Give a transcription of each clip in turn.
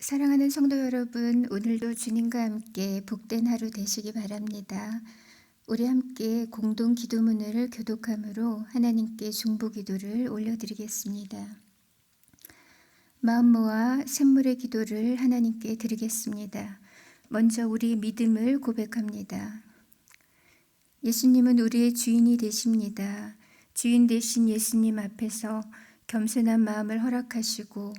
사랑하는 성도 여러분, 오늘도 주님과 함께 복된 하루 되시기 바랍니다. 우리 함께 공동 기도문을 교독함으로 하나님께 중보 기도를 올려드리겠습니다. 마음 모아 샘물의 기도를 하나님께 드리겠습니다. 먼저 우리 믿음을 고백합니다. 예수님은 우리의 주인이 되십니다. 주인 되신 예수님 앞에서 겸손한 마음을 허락하시고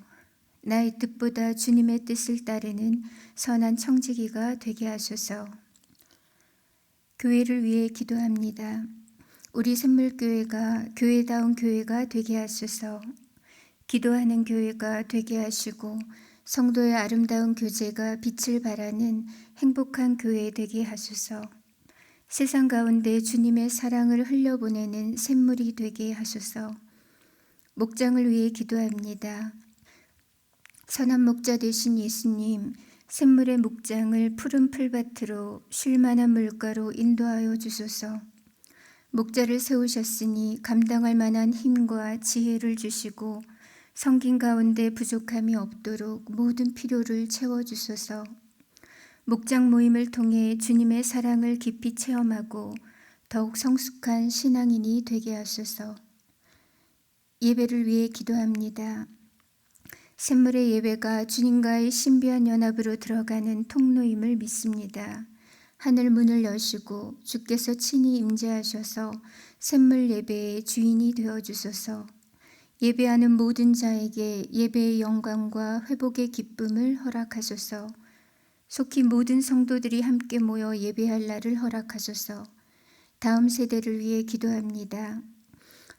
나의 뜻보다 주님의 뜻을 따르는 선한 청지기가 되게 하소서. 교회를 위해 기도합니다. 우리 샘물교회가 교회다운 교회가 되게 하소서. 기도하는 교회가 되게 하시고 성도의 아름다운 교제가 빛을 발하는 행복한 교회 되게 하소서. 세상 가운데 주님의 사랑을 흘려보내는 샘물이 되게 하소서. 목장을 위해 기도합니다. 선한 목자 되신 예수님, 샘물의 목장을 푸른 풀밭으로 쉴만한 물가로 인도하여 주소서. 목자를 세우셨으니 감당할 만한 힘과 지혜를 주시고 성긴 가운데 부족함이 없도록 모든 필요를 채워주소서. 목장 모임을 통해 주님의 사랑을 깊이 체험하고 더욱 성숙한 신앙인이 되게 하소서. 예배를 위해 기도합니다. 샘물의 예배가 주님과의 신비한 연합으로 들어가는 통로임을 믿습니다. 하늘 문을 여시고 주께서 친히 임재하셔서 샘물 예배의 주인이 되어주소서. 예배하는 모든 자에게 예배의 영광과 회복의 기쁨을 허락하소서. 속히 모든 성도들이 함께 모여 예배할 날을 허락하소서. 다음 세대를 위해 기도합니다.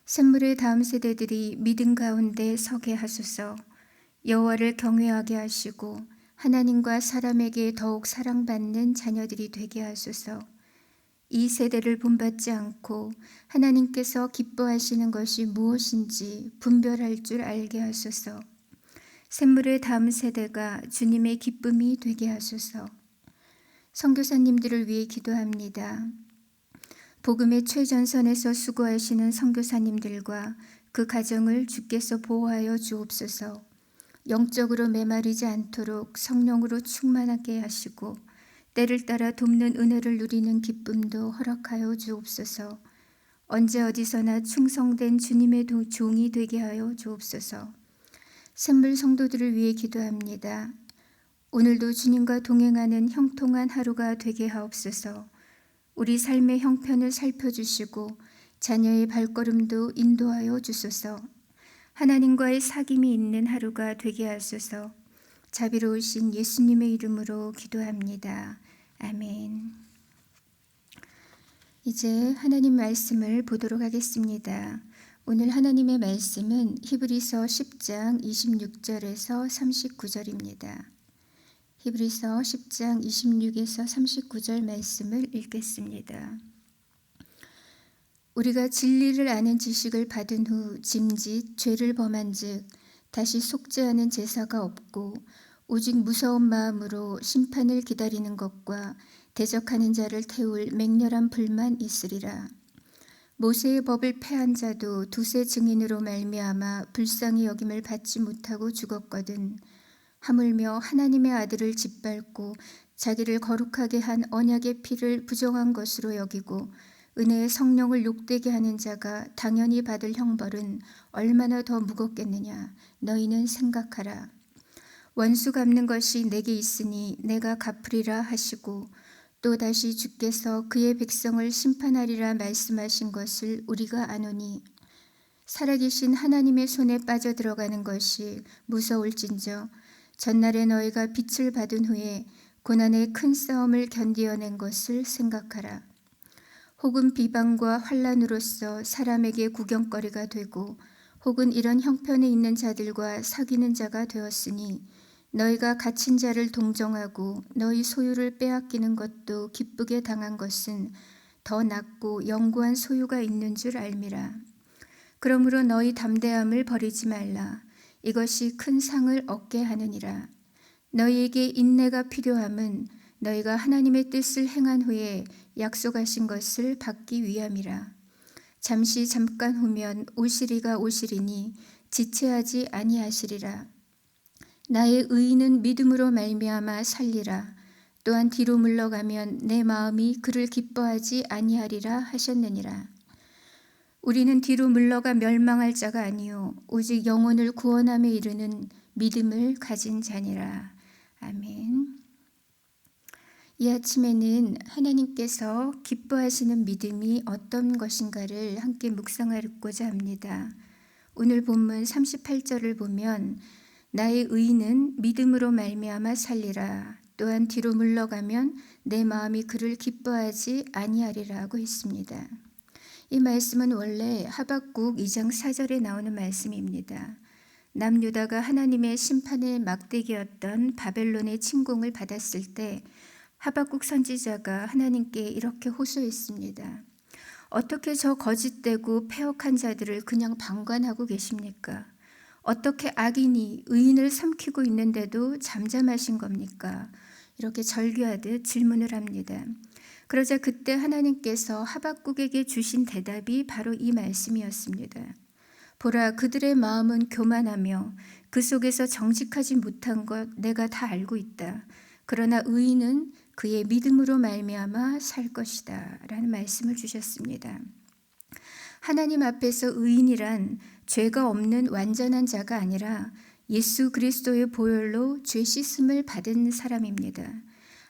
샘물의 다음 세대들이 믿음 가운데 서게 하소서. 여호와를 경외하게 하시고 하나님과 사람에게 더욱 사랑받는 자녀들이 되게 하소서. 이 세대를 본받지 않고 하나님께서 기뻐하시는 것이 무엇인지 분별할 줄 알게 하소서. 샘물의 다음 세대가 주님의 기쁨이 되게 하소서. 선교사님들을 위해 기도합니다. 복음의 최전선에서 수고하시는 선교사님들과 그 가정을 주께서 보호하여 주옵소서. 영적으로 메마르지 않도록 성령으로 충만하게 하시고 때를 따라 돕는 은혜를 누리는 기쁨도 허락하여 주옵소서. 언제 어디서나 충성된 주님의 종이 되게 하여 주옵소서. 샘물 성도들을 위해 기도합니다. 오늘도 주님과 동행하는 형통한 하루가 되게 하옵소서. 우리 삶의 형편을 살펴주시고 자녀의 발걸음도 인도하여 주소서. 하나님과의 사귐이 있는 하루가 되게 하소서. 자비로우신 예수님의 이름으로 기도합니다. 아멘. 이제 하나님 말씀을 보도록 하겠습니다. 오늘 하나님의 말씀은 히브리서 10장 26절에서 39절입니다. 히브리서 10장 26에서 39절 말씀을 읽겠습니다. 우리가 진리를 아는 지식을 받은 후 짐짓 죄를 범한즉 다시 속죄하는 제사가 없고 오직 무서운 마음으로 심판을 기다리는 것과 대적하는 자를 태울 맹렬한 불만 있으리라. 모세의 법을 폐한 자도 두세 증인으로 말미암아 불쌍히 여김을 받지 못하고 죽었거든. 하물며 하나님의 아들을 짓밟고 자기를 거룩하게 한 언약의 피를 부정한 것으로 여기고 은혜의 성령을 욕되게 하는 자가 당연히 받을 형벌은 얼마나 더 무겁겠느냐. 너희는 생각하라. 원수 갚는 것이 내게 있으니 내가 갚으리라 하시고 또 다시 주께서 그의 백성을 심판하리라 말씀하신 것을 우리가 아노니 살아계신 하나님의 손에 빠져들어가는 것이 무서울진저 전날에 너희가 빛을 받은 후에 고난의 큰 싸움을 견디어낸 것을 생각하라. 혹은 비방과 환난으로서 사람에게 구경거리가 되고 혹은 이런 형편에 있는 자들과 사귀는 자가 되었으니 너희가 갇힌 자를 동정하고 너희 소유를 빼앗기는 것도 기쁘게 당한 것은 더 낫고 영구한 소유가 있는 줄 알미라. 그러므로 너희 담대함을 버리지 말라. 이것이 큰 상을 얻게 하느니라. 너희에게 인내가 필요함은 너희가 하나님의 뜻을 행한 후에 약속하신 것을 받기 위함이라. 잠시 잠깐 후면 오시리가 오시리니 지체하지 아니하시리라. 나의 의인은 믿음으로 말미암아 살리라. 또한 뒤로 물러가면 내 마음이 그를 기뻐하지 아니하리라 하셨느니라. 우리는 뒤로 물러가 멸망할 자가 아니요 오직 영혼을 구원함에 이르는 믿음을 가진 자니라. 아멘. 이 아침에는 하나님께서 기뻐하시는 믿음이 어떤 것인가를 함께 묵상하고자 합니다. 오늘 본문 38절을 보면 나의 의인은 믿음으로 말미암아 살리라. 또한 뒤로 물러가면 내 마음이 그를 기뻐하지 아니하리라고 했습니다. 이 말씀은 원래 하박국 2장 4절에 나오는 말씀입니다. 남유다가 하나님의 심판의 막대기였던 바벨론의 침공을 받았을 때 하박국 선지자가 하나님께 이렇게 호소했습니다. 어떻게 저 거짓되고 패역한 자들을 그냥 방관하고 계십니까? 어떻게 악인이 의인을 삼키고 있는데도 잠잠하신 겁니까? 이렇게 절규하듯 질문을 합니다. 그러자 그때 하나님께서 하박국에게 주신 대답이 바로 이 말씀이었습니다. 보라, 그들의 마음은 교만하며 그 속에서 정직하지 못한 것 내가 다 알고 있다. 그러나 의인은 그의 믿음으로 말미암아 살 것이다 라는 말씀을 주셨습니다. 하나님 앞에서 의인이란 죄가 없는 완전한 자가 아니라 예수 그리스도의 보혈로 죄 씻음을 받은 사람입니다.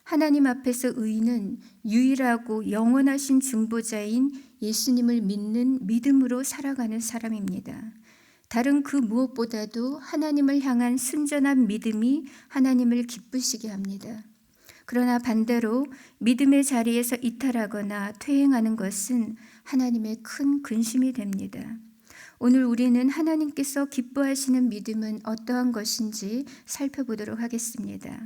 하나님 앞에서 의인은 유일하고 영원하신 중보자인 예수님을 믿는 믿음으로 살아가는 사람입니다. 다른 그 무엇보다도 하나님을 향한 순전한 믿음이 하나님을 기쁘시게 합니다. 그러나 반대로 믿음의 자리에서 이탈하거나 퇴행하는 것은 하나님의 큰 근심이 됩니다. 오늘 우리는 하나님께서 기뻐하시는 믿음은 어떠한 것인지 살펴보도록 하겠습니다.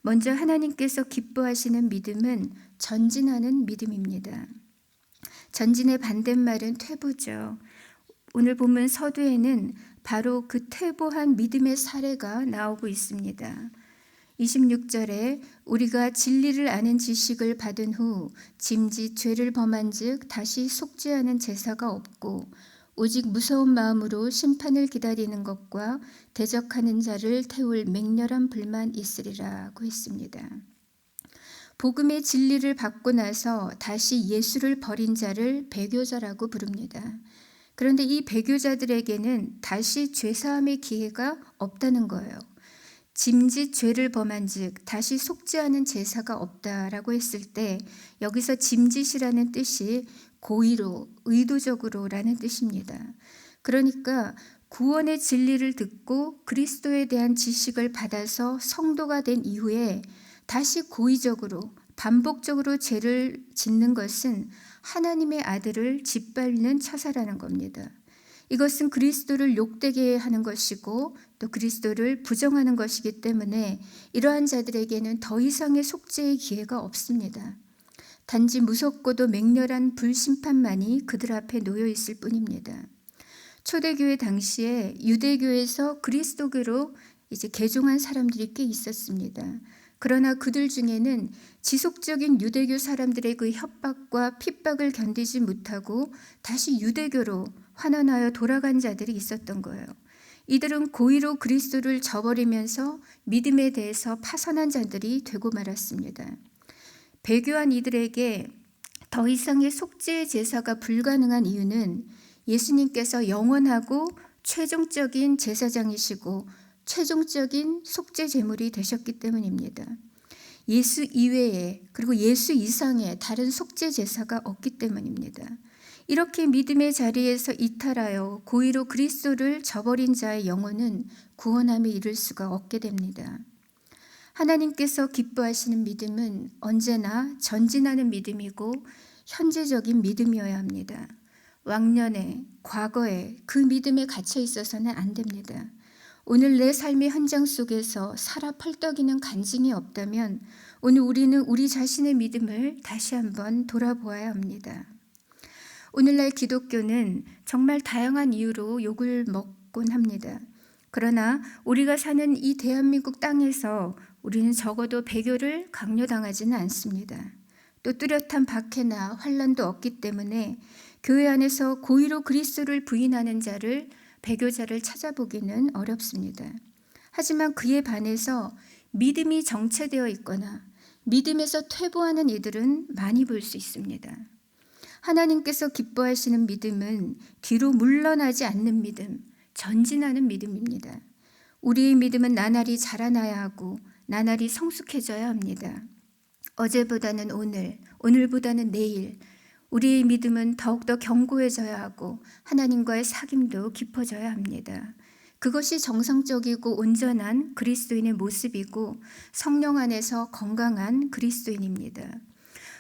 먼저 하나님께서 기뻐하시는 믿음은 전진하는 믿음입니다. 전진의 반대말은 퇴보죠. 오늘 본문 서두에는 바로 그 퇴보한 믿음의 사례가 나오고 있습니다. 26절에 우리가 진리를 아는 지식을 받은 후 짐짓 죄를 범한 즉 다시 속죄하는 제사가 없고 오직 무서운 마음으로 심판을 기다리는 것과 대적하는 자를 태울 맹렬한 불만 있으리라고 했습니다. 복음의 진리를 받고 나서 다시 예수를 버린 자를 배교자라고 부릅니다. 그런데 이 배교자들에게는 다시 죄사함의 기회가 없다는 거예요. 짐짓 죄를 범한 즉 다시 속죄하는 제사가 없다라고 했을 때 여기서 짐짓이라는 뜻이 고의로, 의도적으로라는 뜻입니다. 그러니까 구원의 진리를 듣고 그리스도에 대한 지식을 받아서 성도가 된 이후에 다시 고의적으로, 반복적으로 죄를 짓는 것은 하나님의 아들을 짓밟는 처사라는 겁니다. 이것은 그리스도를 욕되게 하는 것이고 또 그리스도를 부정하는 것이기 때문에 이러한 자들에게는 더 이상의 속죄의 기회가 없습니다. 단지 무섭고도 맹렬한 불심판만이 그들 앞에 놓여 있을 뿐입니다. 초대교회 당시에 유대교에서 그리스도교로 이제 개종한 사람들이 꽤 있었습니다. 그러나 그들 중에는 지속적인 유대교 사람들의 그 협박과 핍박을 견디지 못하고 다시 유대교로 환원하여 돌아간 자들이 있었던 거예요. 이들은 고의로 그리스도를 저버리면서 믿음에 대해서 파선한 자들이 되고 말았습니다. 배교한 이들에게 더 이상의 속죄의 제사가 불가능한 이유는 예수님께서 영원하고 최종적인 제사장이시고 최종적인 속죄 제물이 되셨기 때문입니다. 예수 이외에 그리고 예수 이상의 다른 속죄 제사가 없기 때문입니다. 이렇게 믿음의 자리에서 이탈하여 고의로 그리스도를 저버린 자의 영혼은 구원함에 이를 수가 없게 됩니다. 하나님께서 기뻐하시는 믿음은 언제나 전진하는 믿음이고 현재적인 믿음이어야 합니다. 왕년에, 과거에 그 믿음에 갇혀 있어서는 안 됩니다. 오늘 내 삶의 현장 속에서 살아 펄떡이는 간증이 없다면 오늘 우리는 우리 자신의 믿음을 다시 한번 돌아보아야 합니다. 오늘날 기독교는 정말 다양한 이유로 욕을 먹곤 합니다. 그러나 우리가 사는 이 대한민국 땅에서 우리는 적어도 배교를 강요당하지는 않습니다. 또 뚜렷한 박해나 환난도 없기 때문에 교회 안에서 고의로 그리스도를 부인하는 자를 배교자를 찾아보기는 어렵습니다. 하지만 그에 반해서 믿음이 정체되어 있거나 믿음에서 퇴보하는 이들은 많이 볼 수 있습니다. 하나님께서 기뻐하시는 믿음은 뒤로 물러나지 않는 믿음, 전진하는 믿음입니다. 우리의 믿음은 나날이 자라나야 하고 나날이 성숙해져야 합니다. 어제보다는 오늘, 오늘보다는 내일, 우리의 믿음은 더욱더 견고해져야 하고 하나님과의 사귐도 깊어져야 합니다. 그것이 정상적이고 온전한 그리스도인의 모습이고 성령 안에서 건강한 그리스도인입니다.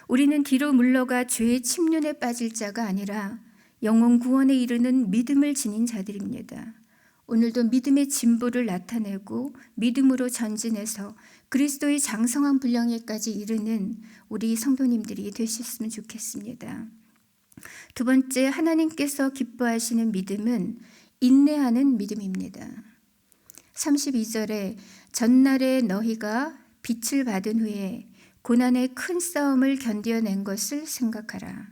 우리는 뒤로 물러가 죄의 침륜에 빠질 자가 아니라 영혼 구원에 이르는 믿음을 지닌 자들입니다. 오늘도 믿음의 진보를 나타내고 믿음으로 전진해서 그리스도의 장성한 분량에까지 이르는 우리 성도님들이 되셨으면 좋겠습니다. 두 번째, 하나님께서 기뻐하시는 믿음은 인내하는 믿음입니다. 32절에 전날에 너희가 빛을 받은 후에 고난의 큰 싸움을 견뎌낸 것을 생각하라.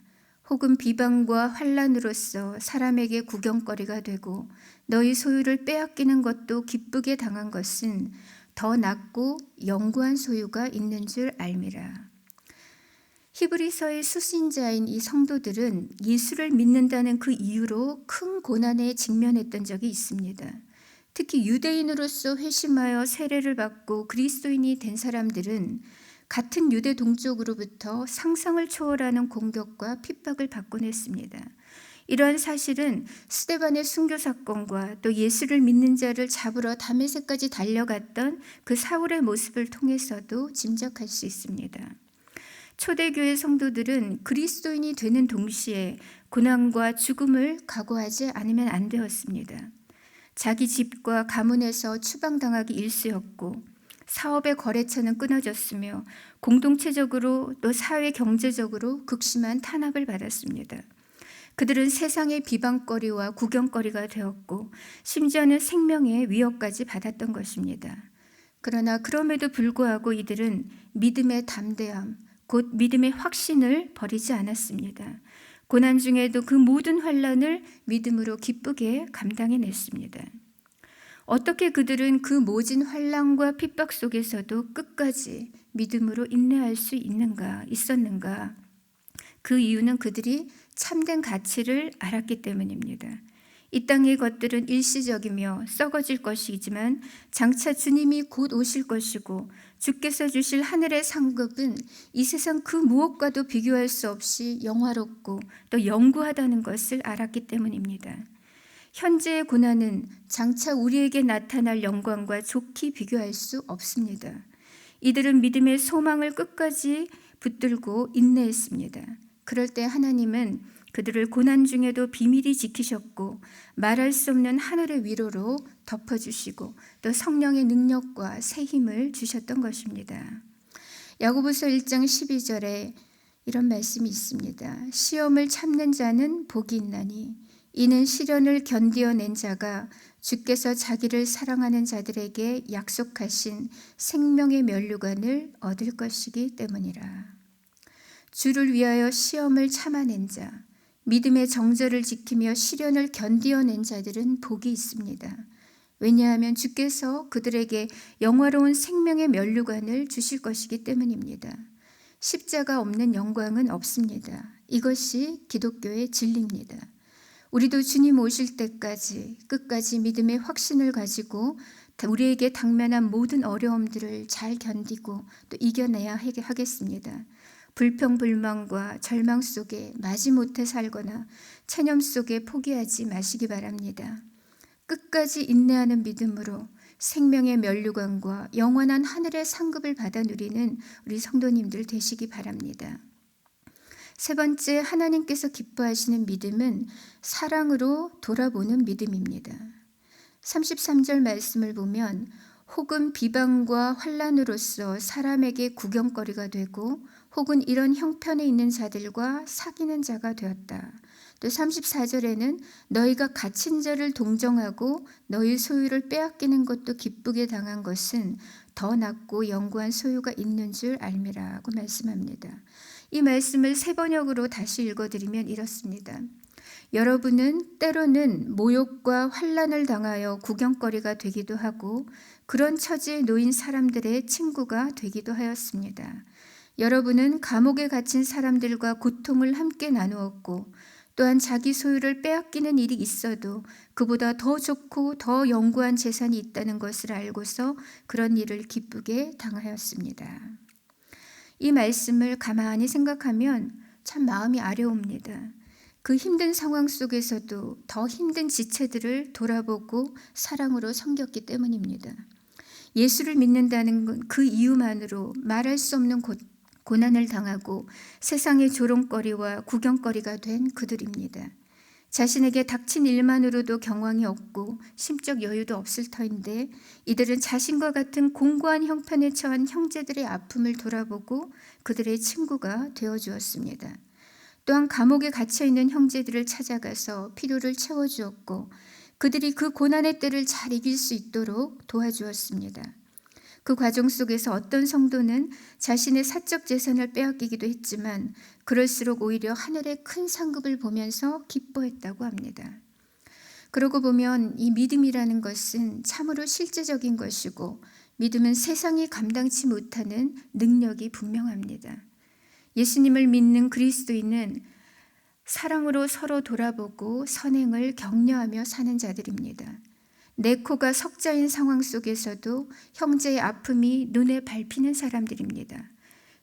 혹은 비방과 환난으로서 사람에게 구경거리가 되고 너희 소유를 빼앗기는 것도 기쁘게 당한 것은 더 낫고 영구한 소유가 있는 줄 알미라. 히브리서의 수신자인 이 성도들은 예수를 믿는다는 그 이유로 큰 고난에 직면했던 적이 있습니다. 특히 유대인으로서 회심하여 세례를 받고 그리스도인이 된 사람들은 같은 유대 동족으로부터 상상을 초월하는 공격과 핍박을 받곤 했습니다. 이러한 사실은 스데반의 순교 사건과 또 예수를 믿는 자를 잡으러 다메섹까지 달려갔던 그 사울의 모습을 통해서도 짐작할 수 있습니다. 초대교회 성도들은 그리스도인이 되는 동시에 고난과 죽음을 각오하지 않으면 안 되었습니다. 자기 집과 가문에서 추방당하기 일쑤였고 사업의 거래처는 끊어졌으며 공동체적으로 또 사회 경제적으로 극심한 탄압을 받았습니다. 그들은 세상의 비방거리와 구경거리가 되었고 심지어는 생명의 위협까지 받았던 것입니다. 그러나 그럼에도 불구하고 이들은 믿음의 담대함, 곧 믿음의 확신을 버리지 않았습니다. 고난 중에도 그 모든 환난을 믿음으로 기쁘게 감당해냈습니다. 어떻게 그들은 그 모진 환난과 핍박 속에서도 끝까지 믿음으로 인내할 수 있었는가? 그 이유는 그들이 참된 가치를 알았기 때문입니다. 이 땅의 것들은 일시적이며 썩어질 것이지만 장차 주님이 곧 오실 것이고 주께서 주실 하늘의 상급은 이 세상 그 무엇과도 비교할 수 없이 영화롭고 또 영구하다는 것을 알았기 때문입니다. 현재의 고난은 장차 우리에게 나타날 영광과 좋게 비교할 수 없습니다. 이들은 믿음의 소망을 끝까지 붙들고 인내했습니다. 그럴 때 하나님은 그들을 고난 중에도 비밀히 지키셨고 말할 수 없는 하늘의 위로로 덮어주시고 또 성령의 능력과 새 힘을 주셨던 것입니다. 야고보서 1장 12절에 이런 말씀이 있습니다. 시험을 참는 자는 복이 있나니 이는 시련을 견디어낸 자가 주께서 자기를 사랑하는 자들에게 약속하신 생명의 면류관을 얻을 것이기 때문이라. 주를 위하여 시험을 참아낸 자, 믿음의 정절을 지키며 시련을 견디어낸 자들은 복이 있습니다. 왜냐하면 주께서 그들에게 영화로운 생명의 면류관을 주실 것이기 때문입니다. 십자가 없는 영광은 없습니다. 이것이 기독교의 진리입니다. 우리도 주님 오실 때까지 끝까지 믿음의 확신을 가지고 우리에게 당면한 모든 어려움들을 잘 견디고 또 이겨내야 하겠습니다. 불평불만과 절망 속에 마지못해 살거나 체념 속에 포기하지 마시기 바랍니다. 끝까지 인내하는 믿음으로 생명의 면류관과 영원한 하늘의 상급을 받아 누리는 우리 성도님들 되시기 바랍니다. 세 번째, 하나님께서 기뻐하시는 믿음은 사랑으로 돌아보는 믿음입니다. 33절 말씀을 보면 혹은 비방과 환난으로서 사람에게 구경거리가 되고 혹은 이런 형편에 있는 자들과 사귀는 자가 되었다. 또 34절에는 너희가 갇힌 자를 동정하고 너희 소유를 빼앗기는 것도 기쁘게 당한 것은 더 낫고 영구한 소유가 있는 줄 알미라고 말씀합니다. 이 말씀을 세 번역으로 다시 읽어드리면 이렇습니다. 여러분은 때로는 모욕과 환난을 당하여 구경거리가 되기도 하고 그런 처지에 놓인 사람들의 친구가 되기도 하였습니다. 여러분은 감옥에 갇힌 사람들과 고통을 함께 나누었고 또한 자기 소유를 빼앗기는 일이 있어도 그보다 더 좋고 더 영구한 재산이 있다는 것을 알고서 그런 일을 기쁘게 당하였습니다. 이 말씀을 가만히 생각하면 참 마음이 아려옵니다. 그 힘든 상황 속에서도 더 힘든 지체들을 돌아보고 사랑으로 섬겼기 때문입니다. 예수를 믿는다는 그 이유만으로 말할 수 없는 고난을 당하고 세상의 조롱거리와 구경거리가 된 그들입니다. 자신에게 닥친 일만으로도 경황이 없고 심적 여유도 없을 터인데 이들은 자신과 같은 공고한 형편에 처한 형제들의 아픔을 돌아보고 그들의 친구가 되어주었습니다. 또한 감옥에 갇혀있는 형제들을 찾아가서 필요를 채워주었고 그들이 그 고난의 때를 잘 이길 수 있도록 도와주었습니다. 그 과정 속에서 어떤 성도는 자신의 사적 재산을 빼앗기기도 했지만 그럴수록 오히려 하늘의 큰 상급을 보면서 기뻐했다고 합니다. 그러고 보면 이 믿음이라는 것은 참으로 실제적인 것이고 믿음은 세상이 감당치 못하는 능력이 분명합니다. 예수님을 믿는 그리스도인은 사랑으로 서로 돌아보고 선행을 격려하며 사는 자들입니다. 내 코가 석자인 상황 속에서도 형제의 아픔이 눈에 밟히는 사람들입니다.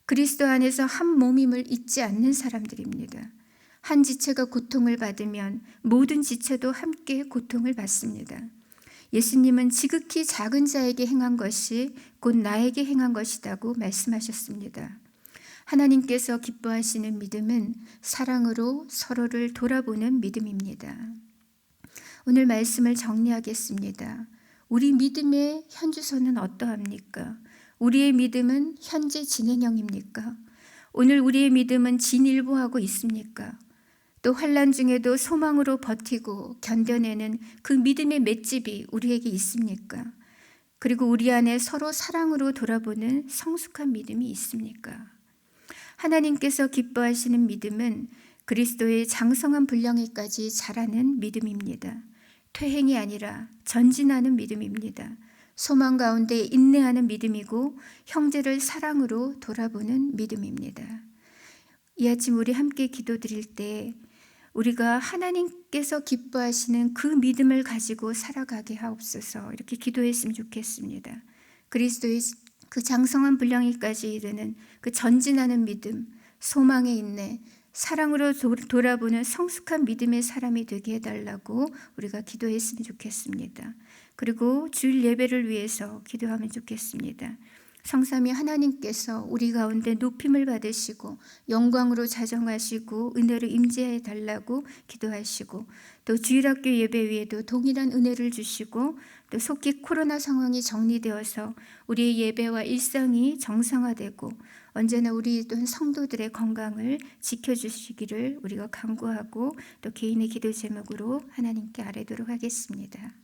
그리스도 안에서 한 몸임을 잊지 않는 사람들입니다. 한 지체가 고통을 받으면 모든 지체도 함께 고통을 받습니다. 예수님은 지극히 작은 자에게 행한 것이 곧 나에게 행한 것이라고 말씀하셨습니다. 하나님께서 기뻐하시는 믿음은 사랑으로 서로를 돌아보는 믿음입니다. 오늘 말씀을 정리하겠습니다. 우리 믿음의 현주소는 어떠합니까? 우리의 믿음은 현재 진행형입니까? 오늘 우리의 믿음은 진일보하고 있습니까? 또 환난 중에도 소망으로 버티고 견뎌내는 그 믿음의 맷집이 우리에게 있습니까? 그리고 우리 안에 서로 사랑으로 돌아보는 성숙한 믿음이 있습니까? 하나님께서 기뻐하시는 믿음은 그리스도의 장성한 분량에까지 자라는 믿음입니다. 퇴행이 아니라 전진하는 믿음입니다. 소망 가운데 인내하는 믿음이고 형제를 사랑으로 돌아보는 믿음입니다. 이 아침 우리 함께 기도드릴 때 우리가 하나님께서 기뻐하시는 그 믿음을 가지고 살아가게 하옵소서 이렇게 기도했으면 좋겠습니다. 그리스도의 그 장성한 분량에까지 이르는 그 전진하는 믿음, 소망의 인내, 사랑으로 돌아보는 성숙한 믿음의 사람이 되게 해달라고 우리가 기도했으면 좋겠습니다. 그리고 주일 예배를 위해서 기도하면 좋겠습니다. 성삼위 하나님께서 우리 가운데 높임을 받으시고 영광으로 자정하시고 은혜로 임재해 달라고 기도하시고 또 주일학교 예배 위에도 동일한 은혜를 주시고 또 속히 코로나 상황이 정리되어서 우리의 예배와 일상이 정상화되고 언제나 우리 또한 성도들의 건강을 지켜주시기를 우리가 간구하고 또 개인의 기도 제목으로 하나님께 아뢰도록 하겠습니다.